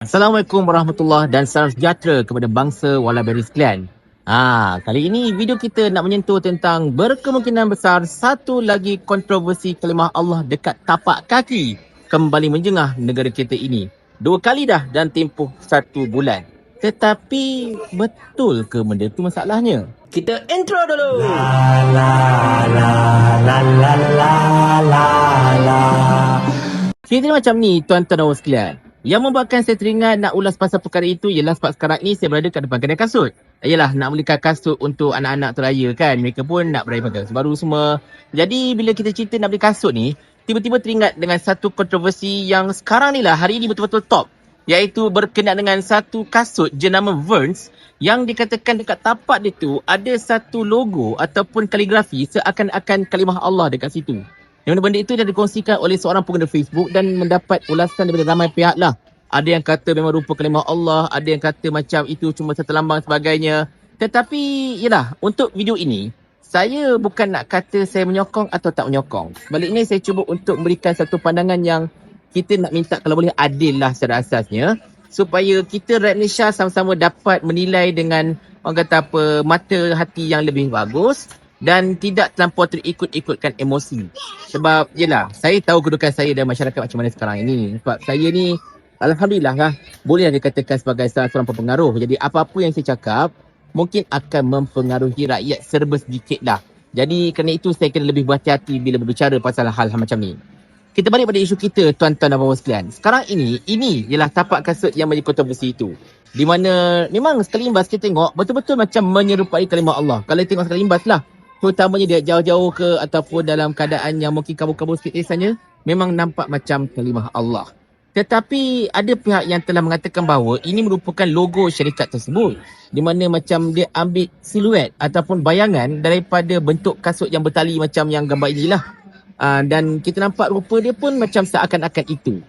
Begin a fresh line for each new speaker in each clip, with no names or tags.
Assalamualaikum warahmatullahi dan salam sejahtera kepada bangsa Wallaberi sekalian. Kali ini video kita nak menyentuh tentang berkemungkinan besar satu lagi kontroversi kalimah Allah dekat tapak kaki kembali menjengah negara kita ini. 2 kali dah dan tempoh 1 bulan. Tetapi betul ke benda tu masalahnya? Kita intro dulu. Cerita macam ni tuan-tuan dan sekalian. Yang membuatkan saya teringat nak ulas pasal perkara itu ialah sebab sekarang ni saya berada kat depan kedai kasut. Yalah, nak belikan kasut untuk anak-anak teraya kan. Mereka pun nak beraya pakai kasut baru semua. Jadi bila kita cerita nak beli kasut ni, tiba-tiba teringat dengan satu kontroversi yang sekarang ni lah, hari ini betul-betul top. Iaitu berkenaan dengan satu kasut jenama Vans yang dikatakan dekat tapak dia tu ada satu logo ataupun kaligrafi seakan-akan kalimah Allah dekat situ. Yang mana benda itu dah dikongsikan oleh seorang pengguna Facebook dan mendapat ulasan daripada ramai pihak lah. Ada yang kata memang rupa kalimah Allah, ada yang kata macam itu cuma satu lambang sebagainya. Tetapi, yalah, untuk video ini, saya bukan nak kata saya menyokong atau tak menyokong. Sebaliknya, saya cuba untuk memberikan satu pandangan yang kita nak minta kalau boleh adil lah secara asasnya. Supaya kita rakyat Malaysia sama-sama dapat menilai dengan orang kata apa, mata hati yang lebih bagus. Dan tidak terlampau terikut-ikutkan emosi. Sebab, yelah, saya tahu kedudukan saya dan masyarakat macam mana sekarang ini. Sebab saya ni, alhamdulillah lah, bolehlah dikatakan sebagai salah seorang pengaruh. Jadi, apa-apa yang saya cakap, mungkin akan mempengaruhi rakyat serba sedikit lah. Jadi, kerana itu saya kena lebih berhati-hati bila berbicara pasal hal-hal macam ni. Kita balik pada isu kita, tuan-tuan dan puan sekalian. Sekarang ini ialah tapak kasut yang menjadi kontroversi itu. Di mana, memang sekali imbas kita tengok, betul-betul macam menyerupai kalimah Allah. Kalau tengok sekali imbas lah, terutamanya dia jauh-jauh ke ataupun dalam keadaan yang mungkin kabur-kabur sikit misalnya, memang nampak macam kalimah Allah. Tetapi ada pihak yang telah mengatakan bahawa ini merupakan logo syarikat tersebut. Di mana macam dia ambil siluet ataupun bayangan daripada bentuk kasut yang bertali macam yang gambar inilah. Dan kita nampak rupa dia pun macam seakan-akan itu.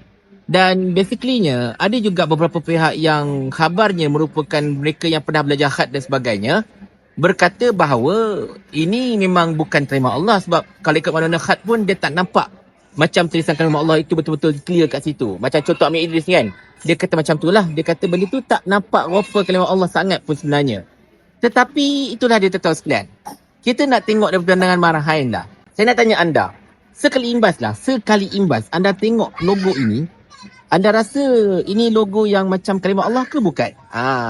Dan basically-nya ada juga beberapa pihak yang khabarnya merupakan mereka yang pernah belajar khat dan sebagainya, berkata bahawa ini memang bukan kalimah Allah sebab kalau ikut mana khat pun dia tak nampak macam tulisan kalimah Allah itu betul-betul clear kat situ. Macam contoh Amir Idris ni kan, dia kata macam tu lah, dia kata benda tu tak nampak rupa kalimah Allah sangat pun sebenarnya. Tetapi itulah dia tahu sekalian, kita nak tengok daripada pandangan marahain lah. Saya nak tanya anda, sekali imbas anda tengok logo ini, anda rasa ini logo yang macam kalimah Allah ke bukan?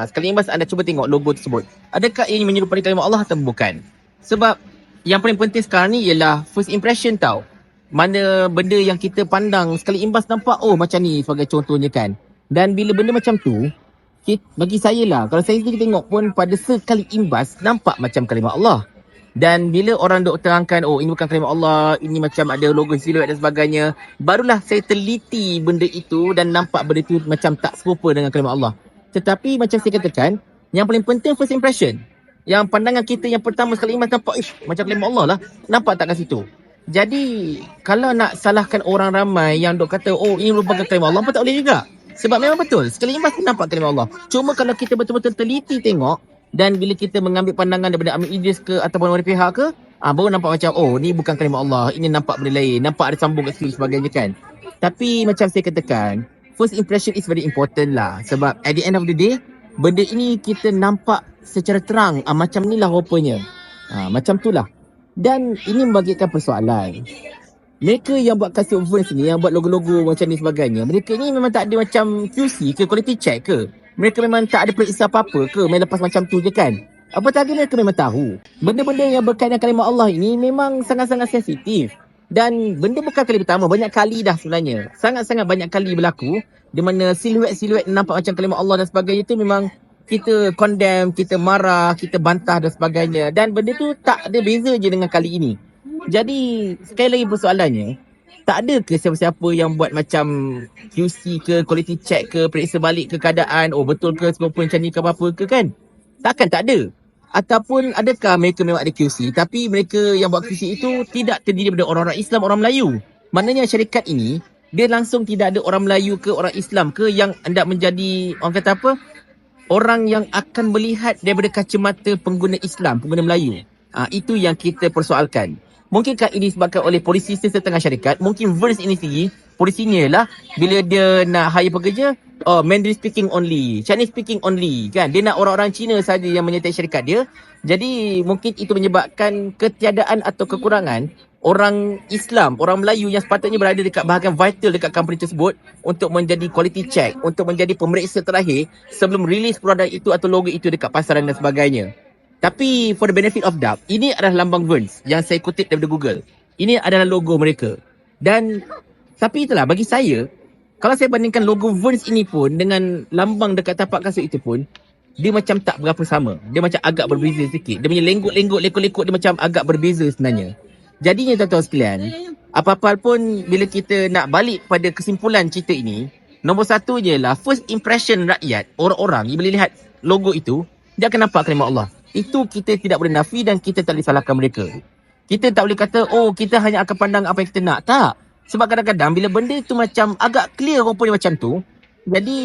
Sekali imbas anda cuba tengok logo tersebut. Adakah ini menyerupai kalimah Allah atau bukan? Sebab yang paling penting sekarang ni ialah first impression tau. Mana benda yang kita pandang sekali imbas nampak macam ni sebagai contohnya kan. Dan bila benda macam tu, bagi saya lah, kalau saya sendiri tengok pun pada sekali imbas nampak macam kalimah Allah. Dan bila orang duk terangkan, ini bukan kalimah Allah, ini macam ada logo siluet dan sebagainya, barulah saya teliti benda itu dan nampak benda itu macam tak serupa dengan kalimah Allah. Tetapi macam saya katakan, yang paling penting first impression. Yang pandangan kita yang pertama sekali imbas nampak, macam kalimah Allah lah. Nampak tak kat situ? Jadi, kalau nak salahkan orang ramai yang duk kata, ini merupakan kalimah Allah, pun tak boleh juga. Sebab memang betul, sekali imbas pun nampak kalimah Allah. Cuma kalau kita betul-betul teliti tengok, dan bila kita mengambil pandangan daripada Amir Idris ke ataupun dari pihak ke, baru nampak macam, ni bukan kalimah Allah, ini nampak benda lain, nampak ada sambung kat situ sebagainya kan. Tapi macam saya katakan, first impression is very important lah. Sebab at the end of the day, benda ini kita nampak secara terang, macam ni lah rupanya. Macam tu lah. Dan ini membangkitkan persoalan. Mereka yang buat kasut Vans ni, yang buat logo-logo macam ni sebagainya, mereka ni memang tak ada macam QC ke, quality check ke? Mereka memang tak ada periksa apa-apa ke? Main lepas macam tu je kan? Apatah lagi mereka memang tahu. Benda-benda yang berkaitan dengan kalimah Allah ini memang sangat-sangat sensitif. Dan benda bukan kali pertama, banyak kali dah sebenarnya. Sangat-sangat banyak kali berlaku. Di mana siluet-siluet nampak macam kalimah Allah dan sebagainya itu memang kita condemn, kita marah, kita bantah dan sebagainya. Dan benda tu tak ada beza je dengan kali ini. Jadi, sekali lagi persoalannya, tak ada ke siapa-siapa yang buat macam QC ke, quality check ke, periksa balik ke keadaan, betul ke serupa macam ni ke apa-apa ke kan? Takkan tak ada. Ataupun adakah mereka memang ada QC, tapi mereka yang buat QC itu tidak terdiri daripada orang-orang Islam, orang Melayu. Maknanya syarikat ini, dia langsung tidak ada orang Melayu ke, orang Islam ke yang hendak menjadi, orang kata apa, orang yang akan melihat daripada kacamata pengguna Islam, pengguna Melayu. Itu yang kita persoalkan. Mungkinkah ini disebabkan oleh polisi setengah syarikat? Mungkin Vans ini sendiri polisinya lah bila dia nak hire pekerja, Mandarin speaking only, Chinese speaking only kan. Dia nak orang-orang Cina saja yang menyertai syarikat dia. Jadi mungkin itu menyebabkan ketiadaan atau kekurangan orang Islam, orang Melayu yang sepatutnya berada dekat bahagian vital dekat company tersebut untuk menjadi quality check, untuk menjadi pemeriksa terakhir sebelum rilis produk itu atau logo itu dekat pasaran dan sebagainya. Tapi for the benefit of doubt, ini adalah lambang Vans yang saya kutip daripada Google. Ini adalah logo mereka. Dan tapi itulah bagi saya, kalau saya bandingkan logo Vans ini pun dengan lambang dekat tapak kasut itu pun, dia macam tak berapa sama. Dia macam agak berbeza sikit. Dia punya lenggok-lenggok, lekuk-lekuk dia macam agak berbeza sebenarnya. Jadinya tuan-tuan sekalian, apa-apa pun bila kita nak balik pada kesimpulan cerita ini, nombor satu je lah, first impression rakyat, orang-orang yang boleh lihat logo itu, dia akan nampak kalimah Allah. Itu kita tidak boleh nafi dan kita tak boleh salahkan mereka. Kita tak boleh kata, kita hanya akan pandang apa yang kita nak. Tak. Sebab kadang-kadang bila benda tu macam agak clear rupanya macam tu, jadi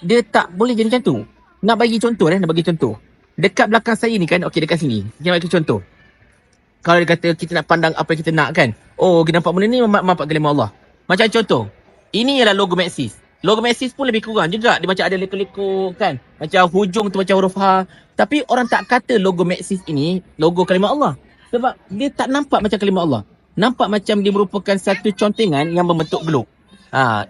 dia tak boleh jadi macam tu. Nak bagi contoh. Dekat belakang saya ni kan, okey dekat sini. Kita bagi contoh. Kalau dia kata kita nak pandang apa yang kita nak kan. Kita nampak benda ni nampak kalimah Allah. Macam contoh, ini ialah logo Maxis. Logo Maxis pun lebih kurang juga. Dia macam ada lekuk-lekuk kan. Macam hujung tu macam huruf H. Tapi orang tak kata logo Maxis ini logo kalimah Allah. Sebab dia tak nampak macam kalimah Allah. Nampak macam dia merupakan satu contengan yang membentuk globe.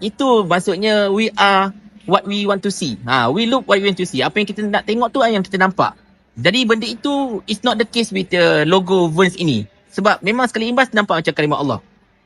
Itu maksudnya we are what we want to see. We look what we want to see. Apa yang kita nak tengok tu yang kita nampak. Jadi benda itu is not the case with the logo Vans ini. Sebab memang sekali imbas nampak macam kalimah Allah.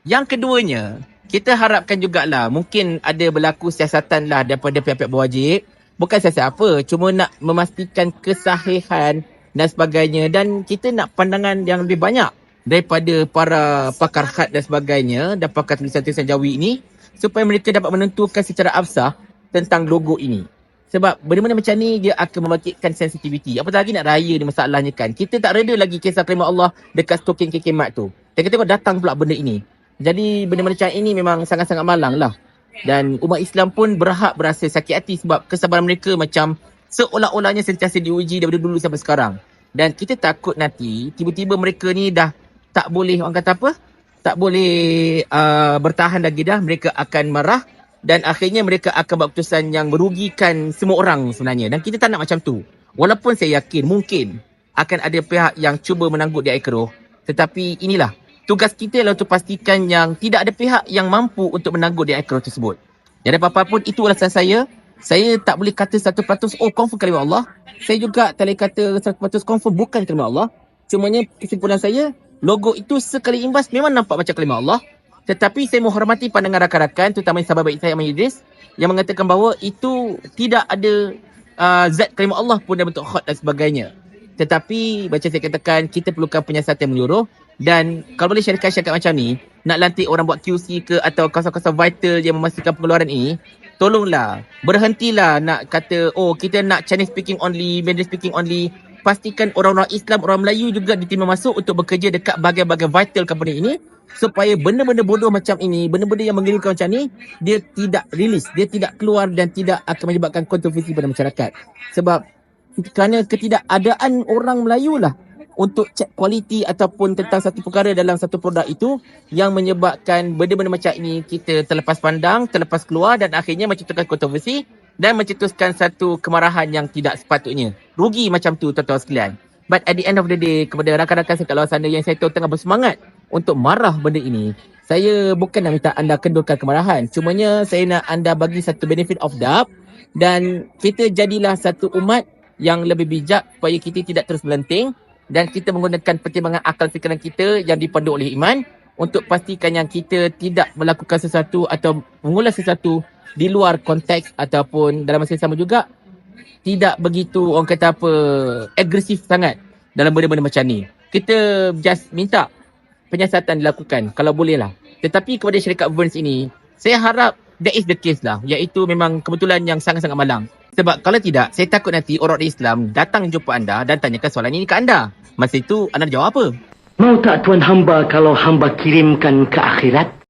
Yang keduanya, kita harapkan jugalah mungkin ada berlaku siasatan lah daripada pihak-pihak berwajib. Bukan siasat apa, cuma nak memastikan kesahihan dan sebagainya. Dan kita nak pandangan yang lebih banyak daripada para pakar khat dan sebagainya dan pakar tulisan-tulisan Jawi ini supaya mereka dapat menentukan secara absah tentang logo ini. Sebab benda-benda macam ni dia akan membangkitkan sensitiviti. Apatah lagi nak raya ni masalahnya kan. Kita tak reda lagi kisah kalimah Allah dekat stoking KK Mart tu. Dan kita tengok datang pula benda ini. Jadi benda-benda macam ini memang sangat-sangat malang lah. Dan umat Islam pun berhak berasa sakit hati sebab kesabaran mereka macam seolah-olahnya sentiasa diuji daripada dulu sampai sekarang. Dan kita takut nanti tiba-tiba mereka ni dah tak boleh, orang kata apa? Tak boleh bertahan lagi dah. Mereka akan marah. Dan akhirnya mereka akan buat keputusan yang merugikan semua orang sebenarnya. Dan kita tak nak macam tu. Walaupun saya yakin mungkin akan ada pihak yang cuba menanggut di air keruh. Tetapi inilah, tugas kita adalah untuk pastikan yang tidak ada pihak yang mampu untuk menanggut di air keruh tersebut. Jadi apa-apa pun itu alasan saya. Saya tak boleh kata 100% confirm kalimah Allah. Saya juga tak boleh kata 100% confirm bukan kalimah Allah. Cumanya kesimpulan saya, logo itu sekali imbas memang nampak macam kalimah Allah. Tetapi saya menghormati pandangan rakan-rakan, terutama sahabat baik saya Ahmad Idris, yang mengatakan bahawa itu tidak ada zat kalimah Allah pun dalam bentuk khat dan sebagainya. Tetapi macam saya katakan, kita perlukan penyiasatan menyeluruh. Dan kalau boleh syarikat-syarikat macam ni, nak lantik orang buat QC ke atau kawasan-kawasan vital yang memastikan pengeluaran ini, tolonglah, berhentilah nak kata, kita nak Chinese speaking only, Mandarin speaking only. Pastikan orang-orang Islam, orang Melayu juga diterima masuk untuk bekerja dekat bahagian-bahagian vital company ini supaya benda-benda bodoh macam ini, benda-benda yang mengerikan macam ni, dia tidak rilis, dia tidak keluar dan tidak akan menyebabkan kontroversi pada masyarakat. Sebab kerana ketidakadaan orang Melayu lah untuk cek kualiti ataupun tentang satu perkara dalam satu produk itu yang menyebabkan benda-benda macam ini kita terlepas pandang, terlepas keluar dan akhirnya menciptakan kontroversi dan mencetuskan satu kemarahan yang tidak sepatutnya. Rugi macam tu tuan-tuan sekalian. But at the end of the day, kepada rakan-rakan saya kat luar sana yang saya tahu tengah bersemangat untuk marah benda ini, saya bukan nak minta anda kendurkan kemarahan. Cumanya saya nak anda bagi satu benefit of doubt dan kita jadilah satu umat yang lebih bijak supaya kita tidak terus melenting dan kita menggunakan pertimbangan akal fikiran kita yang dipandu oleh iman untuk pastikan yang kita tidak melakukan sesuatu atau mengulas sesuatu di luar konteks ataupun dalam masa yang sama juga tidak begitu orang kata apa agresif sangat dalam benda-benda macam ni. Kita just minta penyiasatan dilakukan kalau boleh lah. Tetapi kepada syarikat Vans ini, saya harap that is the case lah, iaitu memang kebetulan yang sangat-sangat malang. Sebab kalau tidak, saya takut nanti orang Islam datang jumpa anda dan tanyakan soalan ini ke anda. Masa itu anda jawab apa?
Mau tak tuan hamba kalau hamba kirimkan ke akhirat?